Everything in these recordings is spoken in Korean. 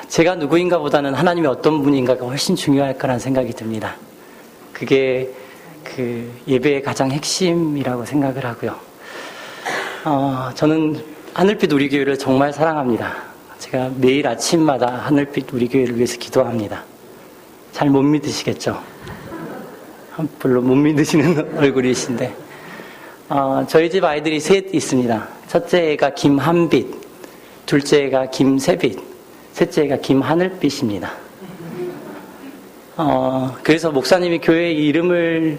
제가 누구인가 보다는 하나님이 어떤 분인가가 훨씬 중요할 거란 생각이 듭니다. 그게 그 예배의 가장 핵심이라고 생각을 하고요. 저는 하늘빛 우리 교회를 정말 사랑합니다. 제가 매일 아침마다 하늘빛 우리 교회를 위해서 기도합니다. 잘 못 믿으시겠죠? 별로 못 믿으시는 얼굴이신데, 저희 집 아이들이 셋 있습니다. 첫째 애가 김한빛, 둘째 애가 김새빛, 셋째 애가 김하늘빛입니다. 그래서 목사님이 교회 이름을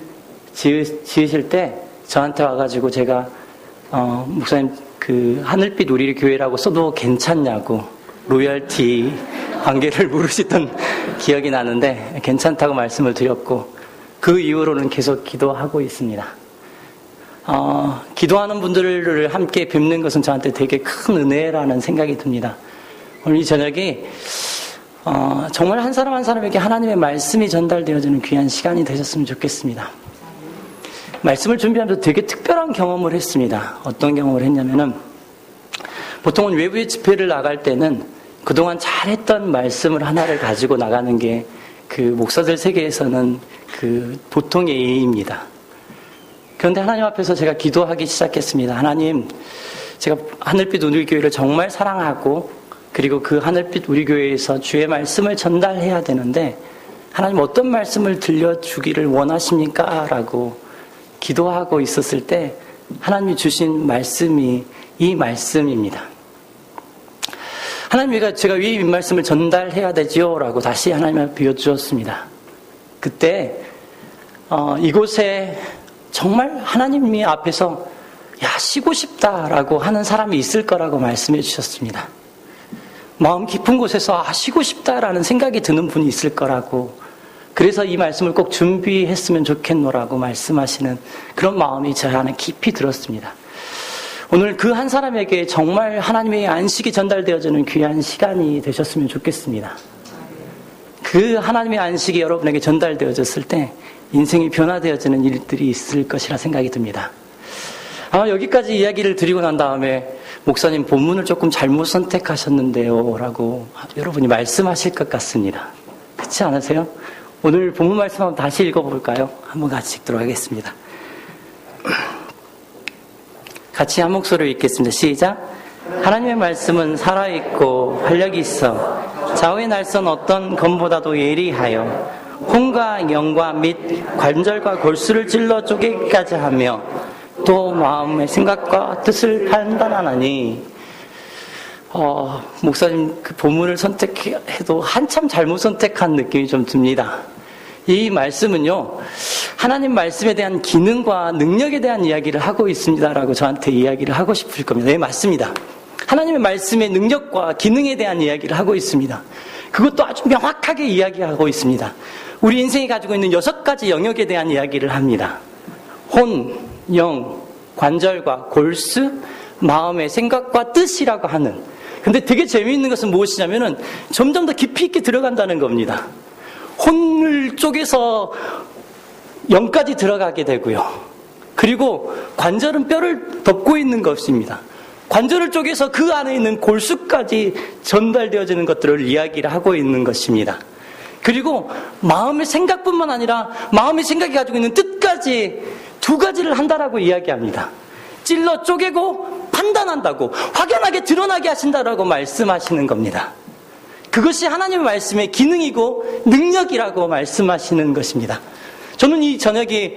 지으실 때 저한테 와가지고 제가 목사님 그 하늘빛 우리 교회라고 써도 괜찮냐고 로열티 관계를 물으시던 기억이 나는데 괜찮다고 말씀을 드렸고, 그 이후로는 계속 기도하고 있습니다. 기도하는 분들을 함께 뵙는 것은 저한테 되게 큰 은혜라는 생각이 듭니다. 오늘 이 저녁이 정말 한 사람 한 사람에게 하나님의 말씀이 전달되어지는 귀한 시간이 되셨으면 좋겠습니다. 말씀을 준비하면서 되게 특별한 경험을 했습니다. 어떤 경험을 했냐면은, 보통은 외부의 집회를 나갈 때는 그동안 잘했던 말씀을 하나를 가지고 나가는 게 그 목사들 세계에서는 그 보통의 예의입니다. 그런데 하나님 앞에서 제가 기도하기 시작했습니다. 하나님, 제가 하늘빛 우리 교회를 정말 사랑하고, 그리고 그 하늘빛 우리 교회에서 주의 말씀을 전달해야 되는데 하나님 어떤 말씀을 들려주기를 원하십니까? 라고 기도하고 있었을 때 하나님이 주신 말씀이 이 말씀입니다. 하나님, 제가 왜 이 말씀을 전달해야 되지요? 라고 다시 하나님을 비워주었습니다. 그때 이곳에 정말 하나님이 앞에서 쉬고 싶다라고 하는 사람이 있을 거라고 말씀해 주셨습니다. 마음 깊은 곳에서 쉬고 싶다라는 생각이 드는 분이 있을 거라고, 그래서 이 말씀을 꼭 준비했으면 좋겠노라고 말씀하시는 그런 마음이 제 안에 깊이 들었습니다. 오늘 그 한 사람에게 정말 하나님의 안식이 전달되어지는 귀한 시간이 되셨으면 좋겠습니다. 그 하나님의 안식이 여러분에게 전달되어졌을 때 인생이 변화되어지는 일들이 있을 것이라 생각이 듭니다. 여기까지 이야기를 드리고 난 다음에 목사님 본문을 조금 잘못 선택하셨는데요 라고 여러분이 말씀하실 것 같습니다. 그렇지 않으세요? 오늘 본문 말씀 한번 다시 읽어볼까요? 한번 같이 읽도록 하겠습니다. 같이 한 목소리로 읽겠습니다. 시작. 하나님의 말씀은 살아있고 활력이 있어 좌우의 날선 어떤 검보다도 예리하여 혼과 영과 및 관절과 골수를 찔러 쪼개기까지 하며 또 마음의 생각과 뜻을 판단하나니. 목사님 그 본문을 선택해도 한참 잘못 선택한 느낌이 좀 듭니다. 이 말씀은요, 하나님 말씀에 대한 기능과 능력에 대한 이야기를 하고 있습니다라고 저한테 이야기를 하고 싶을 겁니다. 네, 맞습니다. 하나님의 말씀의 능력과 기능에 대한 이야기를 하고 있습니다. 그것도 아주 명확하게 이야기하고 있습니다. 우리 인생이 가지고 있는 6가지 영역에 대한 이야기를 합니다. 혼, 영, 관절과 골수, 마음의 생각과 뜻이라고 하는. 근데 되게 재미있는 것은 무엇이냐면은 점점 더 깊이 있게 들어간다는 겁니다. 혼을 쪼개서 영까지 들어가게 되고요. 그리고 관절은 뼈를 덮고 있는 것입니다. 관절을 쪼개서 그 안에 있는 골수까지 전달되어지는 것들을 이야기를 하고 있는 것입니다. 그리고 마음의 생각뿐만 아니라 마음의 생각이 가지고 있는 뜻까지 2가지를 한다라고 이야기합니다. 찔러 쪼개고 판단한다고, 확연하게 드러나게 하신다라고 말씀하시는 겁니다. 그것이 하나님의 말씀의 기능이고 능력이라고 말씀하시는 것입니다. 저는 이 저녁이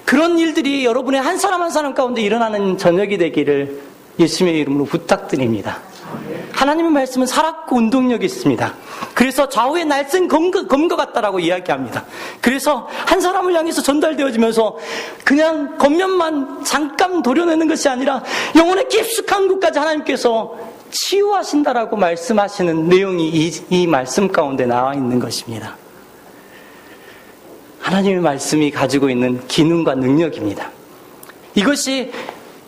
그런 일들이 여러분의 한 사람 한 사람 가운데 일어나는 저녁이 되기를 예수님의 이름으로 부탁드립니다. 하나님의 말씀은 살았고 운동력이 있습니다. 그래서 좌우의 날쌘 검과 같다라고 이야기합니다. 그래서 한 사람을 향해서 전달되어지면서 그냥 겉면만 잠깐 도려내는 것이 아니라 영혼의 깊숙한 곳까지 하나님께서 치유하신다라고 말씀하시는 내용이 이 말씀 가운데 나와 있는 것입니다. 하나님의 말씀이 가지고 있는 기능과 능력입니다. 이것이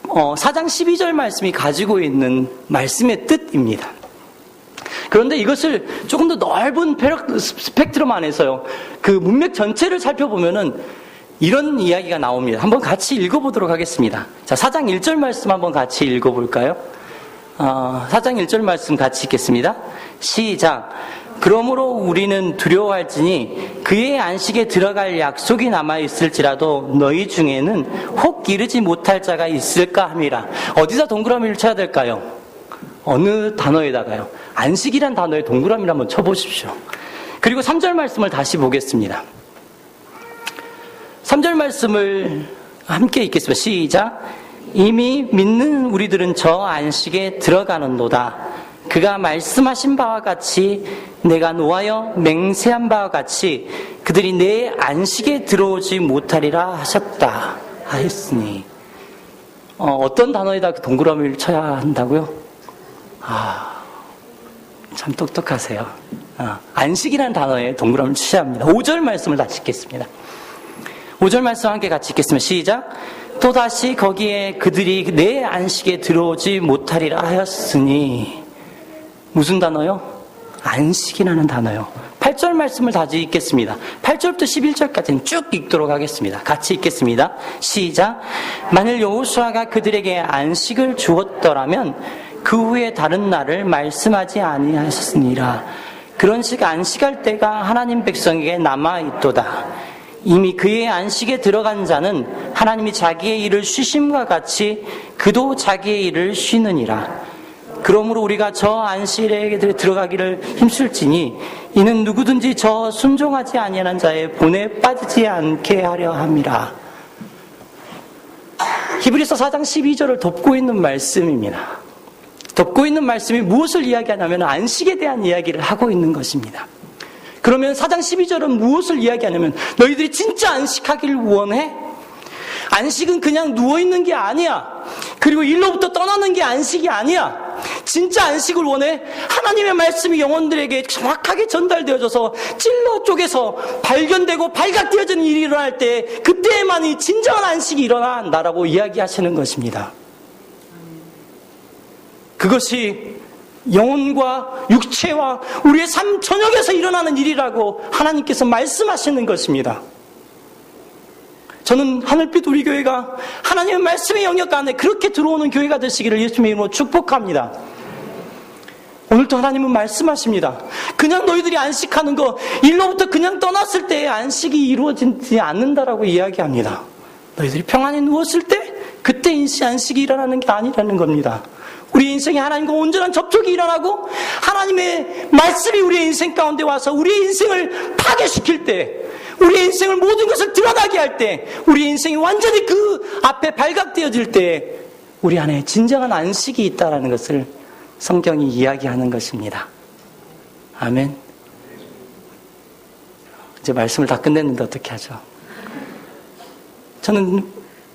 4장 12절 말씀이 가지고 있는 말씀의 뜻입니다. 그런데 이것을 조금 더 넓은 스펙트럼 안에서요, 그 문맥 전체를 살펴보면은 이런 이야기가 나옵니다. 한번 같이 읽어보도록 하겠습니다. 자, 4장 1절 말씀 한번 같이 읽어볼까요? 4장 1절 말씀 같이 읽겠습니다. 시작. 그러므로 우리는 두려워할지니 그의 안식에 들어갈 약속이 남아있을지라도 너희 중에는 혹 이르지 못할 자가 있을까 함이라. 어디다 동그라미를 쳐야 될까요? 어느 단어에다가요? 안식이란 단어에 동그라미를 한번 쳐보십시오. 그리고 3절 말씀을 다시 보겠습니다. 3절 말씀을 함께 읽겠습니다. 시작. 이미 믿는 우리들은 저 안식에 들어가는도다. 그가 말씀하신 바와 같이 내가 노하여 맹세한 바와 같이 그들이 내 안식에 들어오지 못하리라 하셨다 하였으니. 어떤 단어에다 동그라미를 쳐야 한다고요? 참 똑똑하세요. 안식이라는 단어에 동그라미를 치셔야 합니다. 5절 말씀을 다시 읽겠습니다. 5절 말씀 함께 같이 읽겠습니다. 시작. 또다시 거기에 그들이 내 안식에 들어오지 못하리라 하였으니. 무슨 단어요? 안식이라는 단어요. 8절 말씀을 다시 읽겠습니다. 8절부터 11절까지는 쭉 읽도록 하겠습니다. 같이 읽겠습니다. 시작. 만일 여호수아가 그들에게 안식을 주었더라면 그 후에 다른 날을 말씀하지 아니하셨으니라. 그런 식 안식할 때가 하나님 백성에게 남아있도다. 이미 그의 안식에 들어간 자는 하나님이 자기의 일을 쉬심과 같이 그도 자기의 일을 쉬느니라. 그러므로 우리가 저 안식에 들어가기를 힘쓸지니 이는 누구든지 저 순종하지 아니하는 자의 본에 빠지지 않게 하려 함이라. 히브리서 4장 12절을 덮고 있는 말씀입니다. 덮고 있는 말씀이 무엇을 이야기하냐면 안식에 대한 이야기를 하고 있는 것입니다. 그러면 4장 12절은 무엇을 이야기하냐면 너희들이 진짜 안식하기를 원해? 안식은 그냥 누워있는 게 아니야. 그리고 일로부터 떠나는 게 안식이 아니야. 진짜 안식을 원해? 하나님의 말씀이 영혼들에게 정확하게 전달되어져서 찔러 쪽에서 발견되고 발각되어지는 일이 일어날 때 그때만이 진정한 안식이 일어난다라고 이야기하시는 것입니다. 그것이 영혼과 육체와 우리의 삶 전역에서 일어나는 일이라고 하나님께서 말씀하시는 것입니다. 저는 하늘빛 우리 교회가 하나님의 말씀의 영역 안에 그렇게 들어오는 교회가 되시기를 예수님의 이름으로 축복합니다. 오늘도 하나님은 말씀하십니다. 그냥 너희들이 안식하는 거, 일로부터 그냥 떠났을 때 안식이 이루어지지 않는다라고 이야기합니다. 너희들이 평안히 누웠을 때 그때 안식이 일어나는 게 아니라는 겁니다. 우리 인생에 하나님과 온전한 접촉이 일어나고 하나님의 말씀이 우리의 인생 가운데 와서 우리의 인생을 파괴시킬 때, 우리의 인생을 모든 것을 드러나게 할 때, 우리의 인생이 완전히 그 앞에 발각되어질 때 우리 안에 진정한 안식이 있다는 것을 성경이 이야기하는 것입니다. 아멘. 이제 말씀을 다 끝냈는데 어떻게 하죠? 저는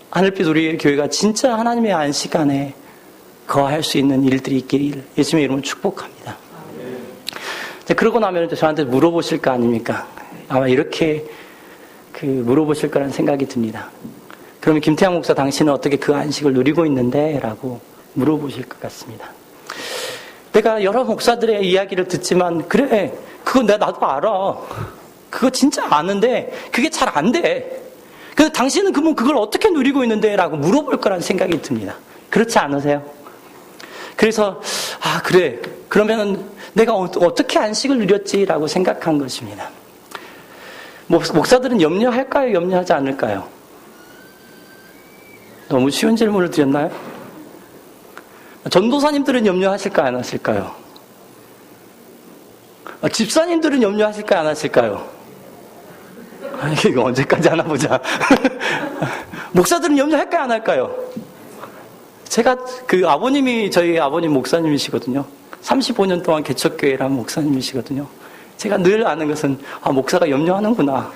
하늘빛 우리의 교회가 진짜 하나님의 안식 안에 거할 수 있는 일들이 있기를 예수님의 이름으로 축복합니다. 그러고 나면 저한테 물어보실 거 아닙니까? 아마 이렇게 물어보실 거라는 생각이 듭니다. 그러면 김태양 목사 당신은 어떻게 그 안식을 누리고 있는데? 라고 물어보실 것 같습니다. 내가 여러 목사들의 이야기를 듣지만 그래, 그거 나도 알아. 그거 진짜 아는데 그게 잘 안 돼. 그래서 당신은 그걸 어떻게 누리고 있는데? 라고 물어볼 거라는 생각이 듭니다. 그렇지 않으세요? 그래서 그래, 그러면 내가 어떻게 안식을 누렸지라고 생각한 것입니다. 목사들은 염려할까요? 염려하지 않을까요? 너무 쉬운 질문을 드렸나요? 전도사님들은 염려하실까요? 안 하실까요? 집사님들은 염려하실까요? 안 하실까요? 이거 언제까지 하나 보자. 목사들은 염려할까요? 안 할까요? 제가 아버님이 저희 아버님 목사님이시거든요. 35년 동안 개척교회를 한 목사님이시거든요. 제가 늘 아는 것은 목사가 염려하는구나.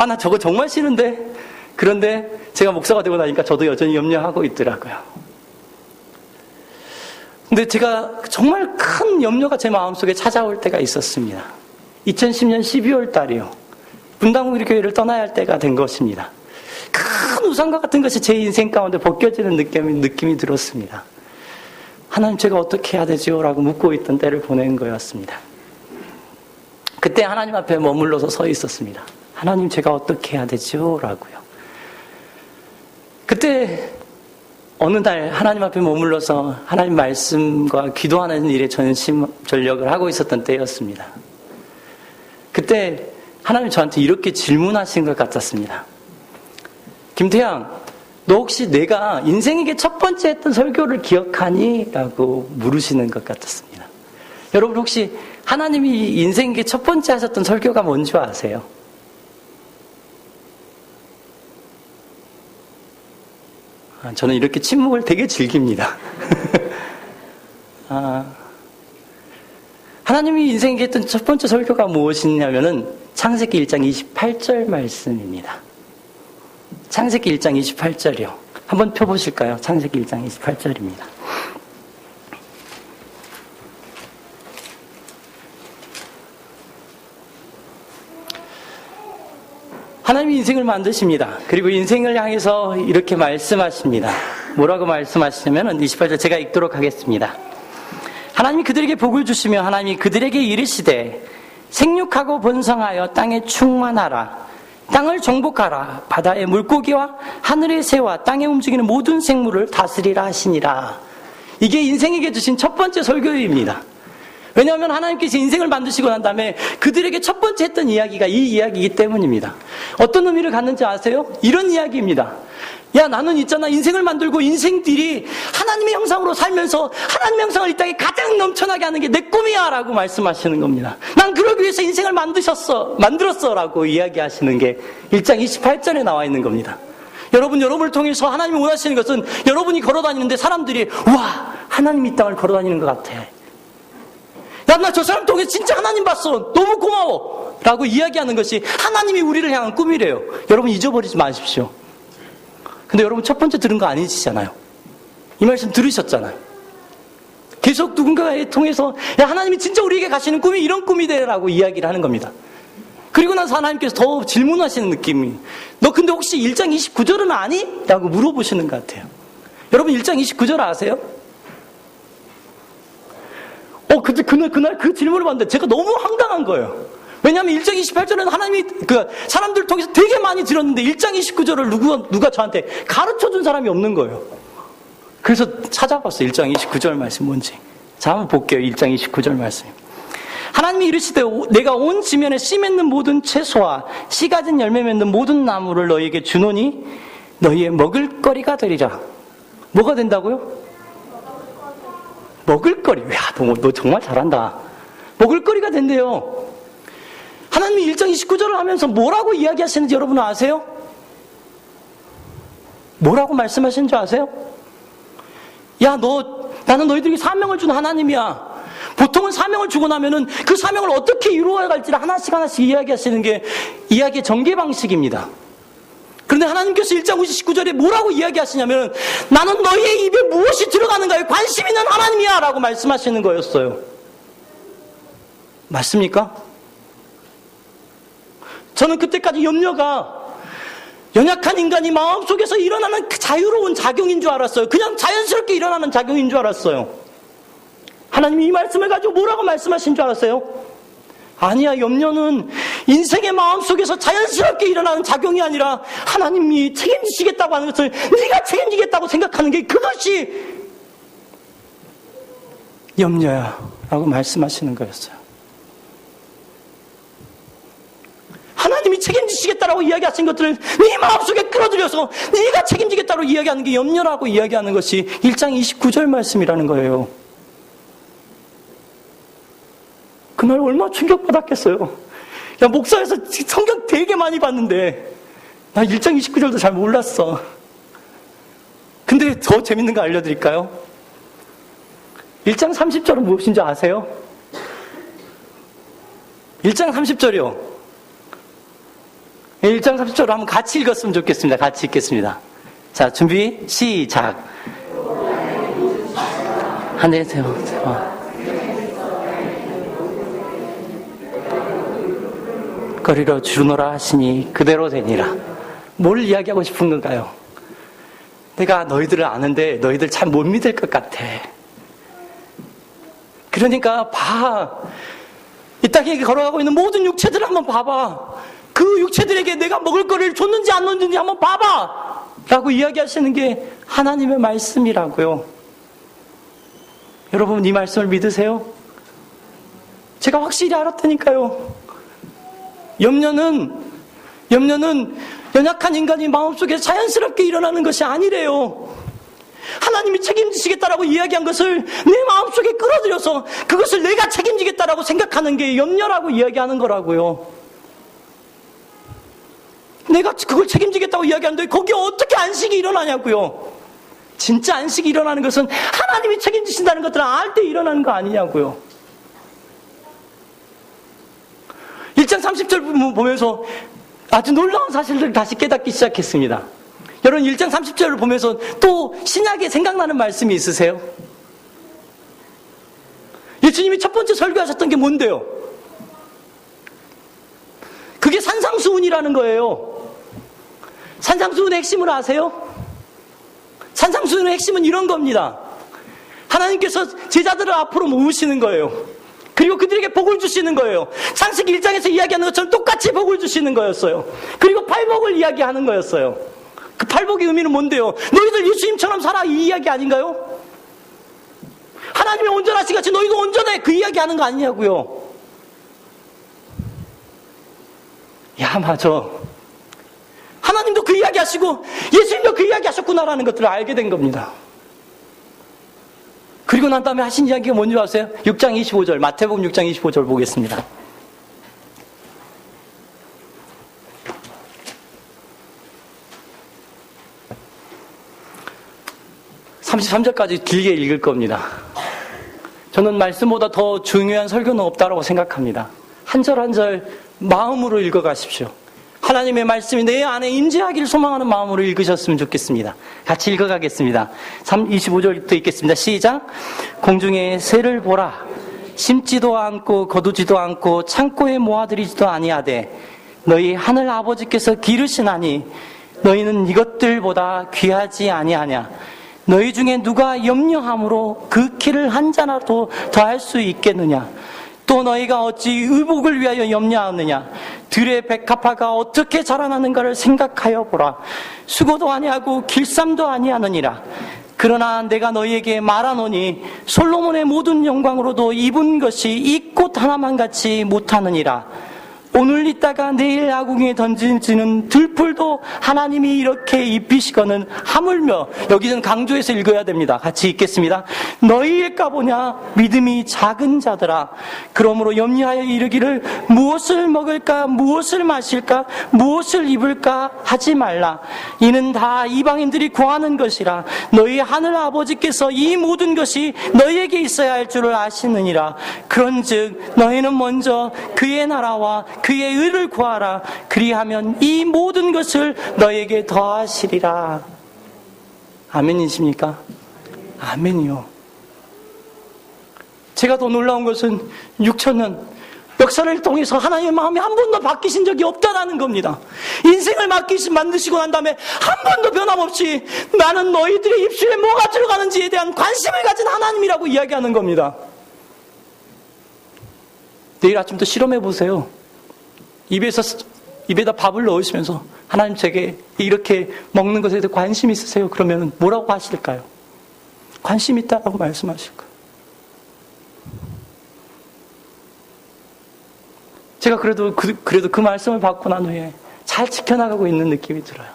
나 저거 정말 싫은데. 그런데 제가 목사가 되고 나니까 저도 여전히 염려하고 있더라고요. 근데 제가 정말 큰 염려가 제 마음속에 찾아올 때가 있었습니다. 2010년 12월 달이요. 분당우리 교회를 떠나야 할 때가 된 것입니다. 큰 우상과 같은 것이 제 인생 가운데 벗겨지는 느낌이 들었습니다. 하나님, 제가 어떻게 해야 되지요? 라고 묻고 있던 때를 보낸 거였습니다. 그때 하나님 앞에 머물러서 서 있었습니다. 하나님, 제가 어떻게 해야 되지요? 라고요. 그때 어느 날 하나님 앞에 머물러서 하나님 말씀과 기도하는 일에 전심전력을 하고 있었던 때였습니다. 그때 하나님이 저한테 이렇게 질문하신 것 같았습니다. 김태양, 너 혹시 내가 인생에게 첫 번째 했던 설교를 기억하니? 라고 물으시는 것 같았습니다. 여러분 혹시 하나님이 인생에게 첫 번째 하셨던 설교가 뭔지 아세요? 저는 이렇게 침묵을 되게 즐깁니다. 하나님이 인생에게 했던 첫 번째 설교가 무엇이냐면은 창세기 1장 28절 말씀입니다. 창세기 1장 28절이요. 한번 펴보실까요? 창세기 1장 28절입니다. 하나님이 인생을 만드십니다. 그리고 인생을 향해서 이렇게 말씀하십니다. 뭐라고 말씀하시냐면 28절 제가 읽도록 하겠습니다. 하나님이 그들에게 복을 주시며 하나님이 그들에게 이르시되 생육하고 번성하여 땅에 충만하라. 땅을 정복하라. 바다의 물고기와 하늘의 새와 땅에 움직이는 모든 생물을 다스리라 하시니라. 이게 인생에게 주신 첫 번째 설교입니다. 왜냐하면 하나님께서 인생을 만드시고 난 다음에 그들에게 첫 번째 했던 이야기가 이 이야기이기 때문입니다. 어떤 의미를 갖는지 아세요? 이런 이야기입니다. 야, 나는 있잖아, 인생을 만들고 인생들이 하나님의 형상으로 살면서 하나님의 형상을 이 땅에 가장 넘쳐나게 하는 게 내 꿈이야 라고 말씀하시는 겁니다. 난 그러기 위해서 인생을 만들었어 라고 이야기하시는 게 1장 28절에 나와 있는 겁니다. 여러분을 통해서 하나님이 원하시는 것은 여러분이 걸어다니는데 사람들이 와, 하나님이 이 땅을 걸어다니는 것 같아. 야, 나 저 사람 통해서 진짜 하나님 봤어. 너무 고마워. 라고 이야기하는 것이 하나님이 우리를 향한 꿈이래요. 여러분 잊어버리지 마십시오. 근데 여러분 첫 번째 들은 거 아니시잖아요. 이 말씀 들으셨잖아요. 계속 누군가에 통해서 야, 하나님이 진짜 우리에게 가시는 꿈이 이런 꿈이래라고 이야기를 하는 겁니다. 그리고 나서 하나님께서 더 질문하시는 느낌이 너 근데 혹시 1장 29절은 아니? 라고 물어보시는 것 같아요. 여러분 1장 29절 아세요? 그날 그 질문을 받는데 제가 너무 황당한 거예요. 왜냐하면 1장 28절은 하나님이 사람들을 통해서 되게 많이 들었는데 1장 29절을 누가 저한테 가르쳐 준 사람이 없는 거예요. 그래서 찾아봤어요. 1장 29절 말씀 뭔지. 자, 한번 볼게요. 1장 29절 말씀. 하나님이 이르시되 내가 온 지면에 씨 맺는 모든 채소와 씨 가진 열매 맺는 모든 나무를 너희에게 주노니 너희의 먹을거리가 되리라. 뭐가 된다고요? 먹을거리. 야, 너 정말 잘한다. 먹을거리가 된대요. 하나님이 1장 29절을 하면서 뭐라고 이야기하시는지 여러분 아세요? 뭐라고 말씀하시는 줄 아세요? 야, 나는 너희들에게 사명을 준 하나님이야. 보통은 사명을 주고 나면은 그 사명을 어떻게 이루어갈지를 하나씩 이야기하시는 게 이야기의 전개 방식입니다. 그런데 하나님께서 1장 59절에 뭐라고 이야기하시냐면 나는 너희의 입에 무엇이 들어가는가에 관심 있는 하나님이야 라고 말씀하시는 거였어요. 맞습니까? 저는 그때까지 염려가 연약한 인간이 마음속에서 일어나는 그 자유로운 작용인 줄 알았어요. 그냥 자연스럽게 일어나는 작용인 줄 알았어요. 하나님이 이 말씀을 가지고 뭐라고 말씀하신 줄 알았어요? 아니야, 염려는 인생의 마음속에서 자연스럽게 일어나는 작용이 아니라 하나님이 책임지시겠다고 하는 것을 네가 책임지겠다고 생각하는 게 그것이 염려야 라고 말씀하시는 거였어요. 하나님이 책임지시겠다라고 이야기하신 것들을 네 마음속에 끌어들여서 네가 책임지겠다고 이야기하는 게 염려라고 이야기하는 것이 1장 29절 말씀이라는 거예요. 그날 얼마나 충격받았겠어요. 야, 목사에서 성경 되게 많이 봤는데 나 1장 29절도 잘 몰랐어. 근데 더 재밌는 거 알려드릴까요? 1장 30절은 무엇인지 아세요? 1장 30절이요. 1장 30절을 한번 같이 읽었으면 좋겠습니다. 같이 읽겠습니다. 자, 준비 시작. 하늘에 세워 거리로 주노라 하시니 그대로 되니라. 뭘 이야기하고 싶은 건가요? 내가 너희들을 아는데 너희들 참 못 믿을 것 같아. 그러니까 이 땅에 걸어가고 있는 모든 육체들을 한번 봐봐. 그 육체들에게 내가 먹을 거리를 줬는지 안 줬는지 한번 봐봐. 라고 이야기하시는 게 하나님의 말씀이라고요. 여러분, 이 말씀을 믿으세요? 제가 확실히 알았다니까요. 염려는 연약한 인간이 마음속에 자연스럽게 일어나는 것이 아니래요. 하나님이 책임지시겠다라고 이야기한 것을 내 마음속에 끌어들여서 그것을 내가 책임지겠다라고 생각하는 게 염려라고 이야기하는 거라고요. 내가 그걸 책임지겠다고 이야기하는데 거기에 어떻게 안식이 일어나냐고요. 진짜 안식이 일어나는 것은 하나님이 책임지신다는 것들을 알 때 일어나는 거 아니냐고요. 1장 30절 보면서 아주 놀라운 사실들을 다시 깨닫기 시작했습니다. 여러분, 1장 30절을 보면서 또 신약에 생각나는 말씀이 있으세요? 예수님이 첫 번째 설교하셨던 게 뭔데요? 그게 산상수훈이라는 거예요. 산상수훈의 핵심을 아세요? 산상수훈의 핵심은 이런 겁니다. 하나님께서 제자들을 앞으로 모으시는 거예요. 그리고 그들에게 복을 주시는 거예요. 창세기 1장에서 이야기하는 것처럼 똑같이 복을 주시는 거였어요. 그리고 팔복을 이야기하는 거였어요. 그 팔복의 의미는 뭔데요? 너희들 예수님처럼 살아, 이 이야기 아닌가요? 하나님이 온전하신 같이 너희도 온전해, 그 이야기 하는 거 아니냐고요. 야, 맞아. 하나님도 그 이야기 하시고 예수님도 그 이야기 하셨구나라는 것들을 알게 된 겁니다. 그리고 난 다음에 하신 이야기가 뭔지 아세요? 6장 25절, 마태복음 6장 25절 보겠습니다. (33절까지) 길게 읽을 겁니다. 저는 말씀보다 더 중요한 설교는 없다고 생각합니다. 한 절 한 절 마음으로 읽어가십시오. 하나님의 말씀이 내 안에 임재하기를 소망하는 마음으로 읽으셨으면 좋겠습니다. 같이 읽어가겠습니다. 25절부터 읽겠습니다. 시작. 공중의 새를 보라. 심지도 않고 거두지도 않고 창고에 모아들이지도 아니하되 너희 하늘 아버지께서 기르시나니 너희는 이것들보다 귀하지 아니하냐. 너희 중에 누가 염려함으로 그 키를 한 자라도 더할 수 있겠느냐. 또 너희가 어찌 의복을 위하여 염려하느냐. 들의 백합화가 어떻게 자라나는가를 생각하여 보라. 수고도 아니하고 길쌈도 아니하느니라. 그러나 내가 너희에게 말하노니 솔로몬의 모든 영광으로도 입은 것이 이 꽃 하나만 같이 못하느니라. 오늘 있다가 내일 아궁이에 던지는 들풀도 하나님이 이렇게 입히시거는 하물며, 여기는 강조해서 읽어야 됩니다. 같이 읽겠습니다. 너희일까 보냐 믿음이 작은 자들아. 그러므로 염려하여 이르기를 무엇을 먹을까 무엇을 마실까 무엇을 입을까 하지 말라. 이는 다 이방인들이 구하는 것이라. 너희 하늘 아버지께서 이 모든 것이 너희에게 있어야 할 줄을 아시느니라. 그런즉 너희는 먼저 그의 나라와 그의 의를 구하라. 그리하면 이 모든 것을 너에게 더하시리라. 아멘이십니까? 아멘이요. 제가 더 놀라운 것은 6,000년 역사를 통해서 하나님의 마음이 한 번도 바뀌신 적이 없다라는 겁니다. 인생을 만드시고 난 다음에 한 번도 변함없이 나는 너희들의 입술에 뭐가 들어가는지에 대한 관심을 가진 하나님이라고 이야기하는 겁니다. 내일 아침부터 실험해 보세요. 입에다 밥을 넣으시면서 하나님 제게 이렇게 먹는 것에 대해 관심 있으세요? 그러면 뭐라고 하실까요? 관심 있다라고 말씀하실 거예요. 제가 그래도 그 말씀을 받고 난 후에 잘 지켜나가고 있는 느낌이 들어요.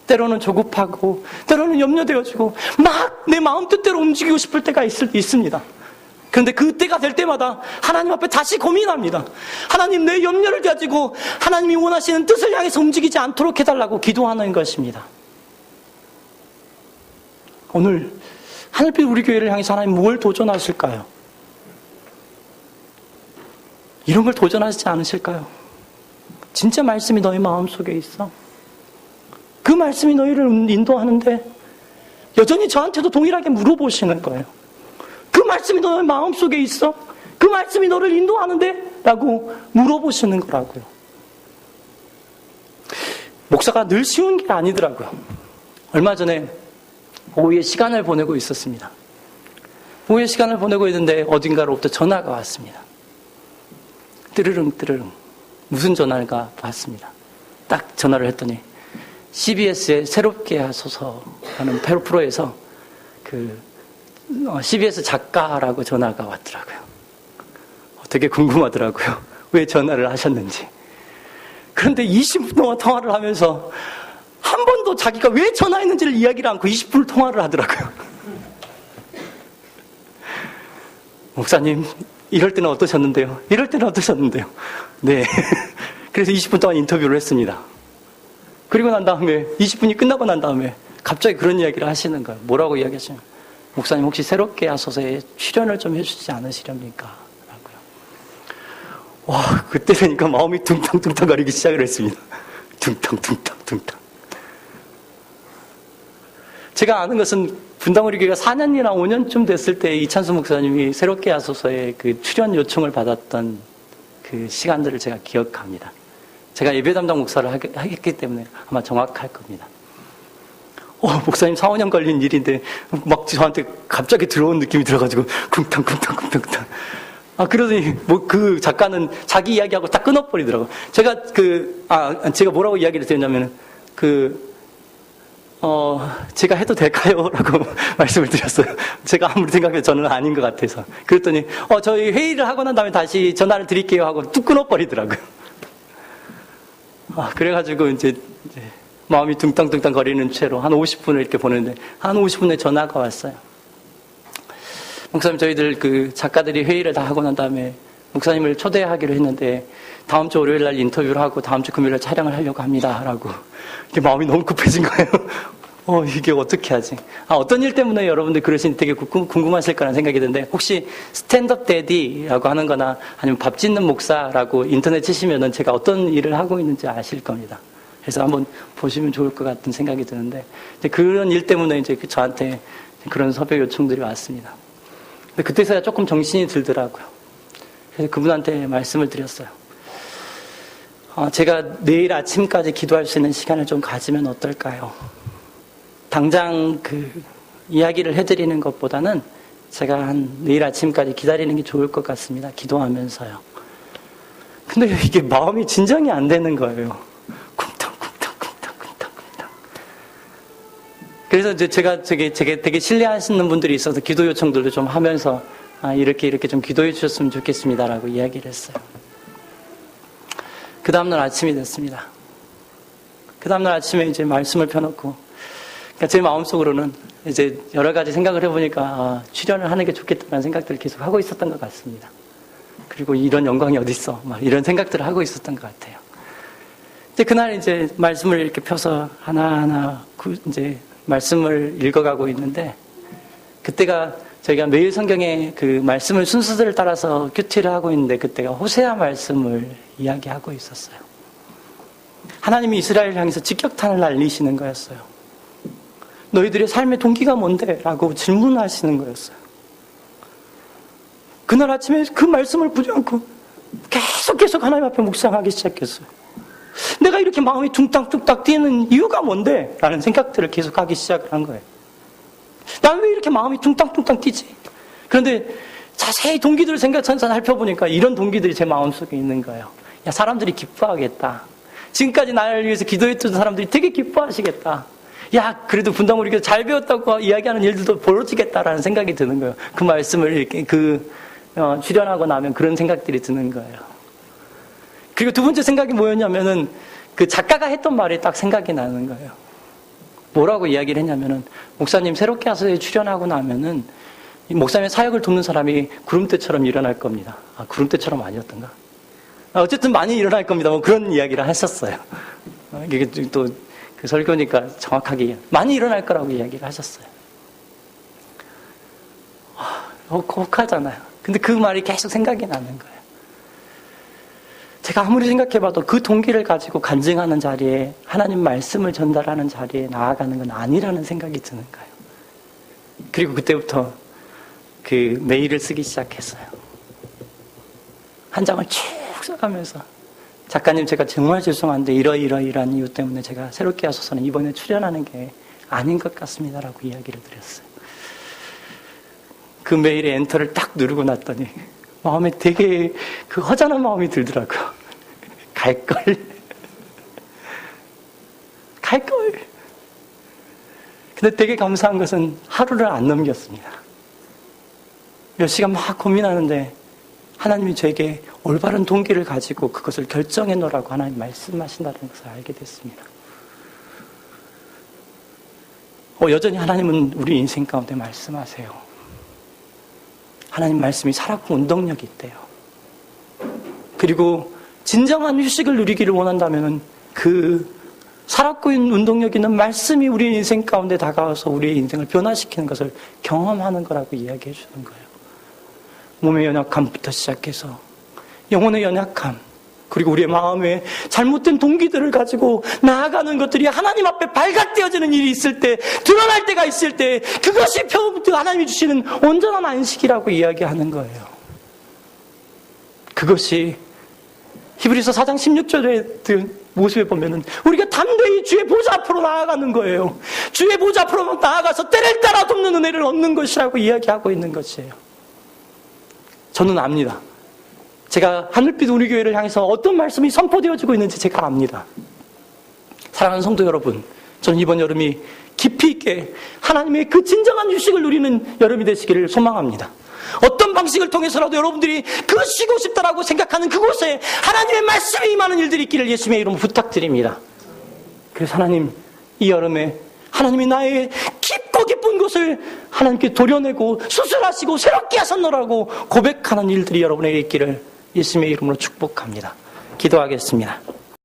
때로는 조급하고 때로는 염려되어지고 막 내 마음 뜻대로 움직이고 싶을 때가 있습니다. 그런데 그때가 될 때마다 하나님 앞에 다시 고민합니다. 하나님, 내 염려를 가지고 하나님이 원하시는 뜻을 향해서 움직이지 않도록 해달라고 기도하는 것입니다. 오늘 하늘빛 우리 교회를 향해서 하나님 뭘 도전하실까요? 이런 걸 도전하시지 않으실까요? 진짜 말씀이 너희 마음속에 있어? 그 말씀이 너희를 인도하는데 여전히 저한테도 동일하게 물어보시는 거예요. 그 말씀이 너의 마음속에 있어? 그 말씀이 너를 인도하는데? 라고 물어보시는 거라고요. 목사가 늘 쉬운 게 아니더라고요. 얼마 전에 오후에 시간을 보내고 있었습니다. 오후에 시간을 보내고 있는데 어딘가로부터 전화가 왔습니다. 뜨르릉 무슨 전화인가 봤습니다. 딱 전화를 했더니 CBS의 새롭게 하소서라는 프로에서 CBS 작가라고 전화가 왔더라고요. 되게 궁금하더라고요. 왜 전화를 하셨는지. 그런데 20분 동안 통화를 하면서 한 번도 자기가 왜 전화했는지를 이야기를 않고 20분을 통화를 하더라고요. 목사님, 이럴 때는 어떠셨는데요? 이럴 때는 어떠셨는데요? 네. 그래서 20분 동안 인터뷰를 했습니다. 그리고 난 다음에 20분이 끝나고 난 다음에 갑자기 그런 이야기를 하시는 거예요. 뭐라고 이야기하시냐면, 목사님 혹시 새롭게 하소서에 출연을 좀 해주지 않으시렵니까? 라고요. 와, 그때 되니까 마음이 둥탕둥탕 거리기 시작을 했습니다. 둥탕둥탕둥탕. 제가 아는 것은 분당우리 교회가 4년이나 5년쯤 됐을 때 이찬수 목사님이 새롭게 하소서에 그 출연 요청을 받았던 그 시간들을 제가 기억합니다. 제가 예배 담당 목사를 하기 때문에 아마 정확할 겁니다. 목사님 4, 5년 걸린 일인데 막 저한테 갑자기 들어온 느낌이 들어가지고 쿵탕쿵탕쿵탕. 그러더니 그 작가는 자기 이야기하고 딱 끊어버리더라고요. 제가 뭐라고 이야기를 드렸냐면은 제가 해도 될까요? 라고 말씀을 드렸어요. 제가 아무리 생각해도 저는 아닌 것 같아서. 그랬더니, 저희 회의를 하고 난 다음에 다시 전화를 드릴게요 하고 뚝 끊어버리더라고요. 그래가지고 이제 마음이 둥땅둥땅 거리는 채로 한 50분을 이렇게 보는데, 한 50분에 전화가 왔어요. 목사님, 저희들 그 작가들이 회의를 다 하고 난 다음에 목사님을 초대하기로 했는데, 다음 주 월요일 날 인터뷰를 하고 다음 주 금요일 날 촬영을 하려고 합니다. 라고. 이게 마음이 너무 급해진 거예요. 이게 어떻게 하지? 어떤 일 때문에 여러분들 그러시니 되게 궁금하실 거라는 생각이 드는데, 혹시 스탠드업 데디라고 하는 거나 아니면 밥 짓는 목사라고 인터넷 치시면은 제가 어떤 일을 하고 있는지 아실 겁니다. 그래서 한번 보시면 좋을 것 같은 생각이 드는데, 그런 일 때문에 이제 저한테 그런 섭외 요청들이 왔습니다. 근데 그때서야 조금 정신이 들더라고요. 그래서 그분한테 말씀을 드렸어요. 제가 내일 아침까지 기도할 수 있는 시간을 좀 가지면 어떨까요? 당장 이야기를 해드리는 것보다는 제가 한 내일 아침까지 기다리는 게 좋을 것 같습니다. 기도하면서요. 근데 이게 마음이 진정이 안 되는 거예요. 쿵탕쿵탕쿵탕쿵탕쿵탕. 그래서 이제 제가 되게 신뢰하시는 분들이 있어서 기도 요청들도 좀 하면서 이렇게 좀 기도해 주셨으면 좋겠습니다라고 이야기를 했어요. 그 다음날 아침이 됐습니다. 그 다음날 아침에 이제 말씀을 펴놓고, 그러니까 제 마음속으로는 이제 여러 가지 생각을 해보니까 출연을 하는 게 좋겠다는 생각들을 계속 하고 있었던 것 같습니다. 그리고 이런 영광이 어딨어? 막 이런 생각들을 하고 있었던 것 같아요. 이제 그날 이제 말씀을 이렇게 펴서 하나하나 이제 말씀을 읽어가고 있는데, 그때가 저희가 매일 성경의 그 말씀을 순서들을 따라서 큐티를 하고 있는데, 그때가 호세아 말씀을 이야기하고 있었어요. 하나님이 이스라엘을 향해서 직격탄을 날리시는 거였어요. 너희들의 삶의 동기가 뭔데? 라고 질문하시는 거였어요. 그날 아침에 그 말씀을 보지 않고 계속 하나님 앞에 묵상하기 시작했어요. 내가 이렇게 마음이 둥땅둥땅 뛰는 이유가 뭔데? 라는 생각들을 계속 하기 시작을 한 거예요. 난 왜 이렇게 마음이 둥땅둥땅 뛰지? 그런데 자세히 동기들을 살펴보니까 이런 동기들이 제 마음속에 있는 거예요. 야, 사람들이 기뻐하겠다. 지금까지 나를 위해서 기도했던 사람들이 되게 기뻐하시겠다. 야, 그래도 분당우리 교회 잘 배웠다고 이야기하는 일들도 벌어지겠다라는 생각이 드는 거예요. 그 말씀을 이렇게 출연하고 나면 그런 생각들이 드는 거예요. 그리고 두 번째 생각이 뭐였냐면은 그 작가가 했던 말이 딱 생각이 나는 거예요. 뭐라고 이야기를 했냐면은, 목사님 새롭게 하소서에 출연하고 나면은 목사님의 사역을 돕는 사람이 구름대처럼 일어날 겁니다. 구름대처럼 아니었던가? 어쨌든 많이 일어날 겁니다. 뭐 그런 이야기를 하셨어요. 이게 또 그 설교니까 정확하게 많이 일어날 거라고 이야기를 하셨어요. 혹하잖아요. 근데 그 말이 계속 생각이 나는 거예요. 제가 아무리 생각해봐도 그 동기를 가지고 간증하는 자리에, 하나님 말씀을 전달하는 자리에 나아가는 건 아니라는 생각이 드는 거예요. 그리고 그때부터 그 메일을 쓰기 시작했어요. 한 장을 쭉 써가면서, 작가님 제가 정말 죄송한데 이러이러이러한 이유 때문에 제가 새롭게 하소서는 이번에 출연하는 게 아닌 것 같습니다 라고 이야기를 드렸어요. 그 메일에 엔터를 딱 누르고 났더니 마음에 되게 그 허전한 마음이 들더라고요. 갈걸 갈걸. 근데 되게 감사한 것은 하루를 안 넘겼습니다. 몇 시간 막 고민하는데 하나님이 저에게 올바른 동기를 가지고 그것을 결정해 놓으라고 하나님 말씀하신다는 것을 알게 됐습니다. 여전히 하나님은 우리 인생 가운데 말씀하세요. 하나님 말씀이 살았고 운동력이 있대요. 그리고 진정한 휴식을 누리기를 원한다면 그 살았고 있는 운동력 있는 말씀이 우리 인생 가운데 다가와서 우리의 인생을 변화시키는 것을 경험하는 거라고 이야기해 주는 거예요. 몸의 연약함부터 시작해서 영혼의 연약함, 그리고 우리의 마음에 잘못된 동기들을 가지고 나아가는 것들이 하나님 앞에 발각되어지는 일이 있을 때, 드러날 때가 있을 때 그것이 하나님이 주시는 온전한 안식이라고 이야기하는 거예요. 그것이 히브리서 4장 16절의 모습에 보면은 우리가 담대히 주의 보좌 앞으로 나아가는 거예요. 주의 보좌 앞으로 나아가서 때를 따라 돕는 은혜를 얻는 것이라고 이야기하고 있는 것이에요. 저는 압니다. 제가 하늘빛 우리 교회를 향해서 어떤 말씀이 선포되어지고 있는지 제가 압니다. 사랑하는 성도 여러분, 저는 이번 여름이 깊이 있게 하나님의 그 진정한 휴식을 누리는 여름이 되시기를 소망합니다. 어떤 방식을 통해서라도 여러분들이 그 쉬고 싶다라고 생각하는 그곳에 하나님의 말씀이 임하는 일들이 있기를 예수님의 이름으로 부탁드립니다. 그래서 하나님, 이 여름에 하나님이 나의 깊고 깊은 곳을 하나님께 도려내고 수술하시고 새롭게 하셨노라고 고백하는 일들이 여러분에게 있기를 예수님의 이름으로 축복합니다. 기도하겠습니다.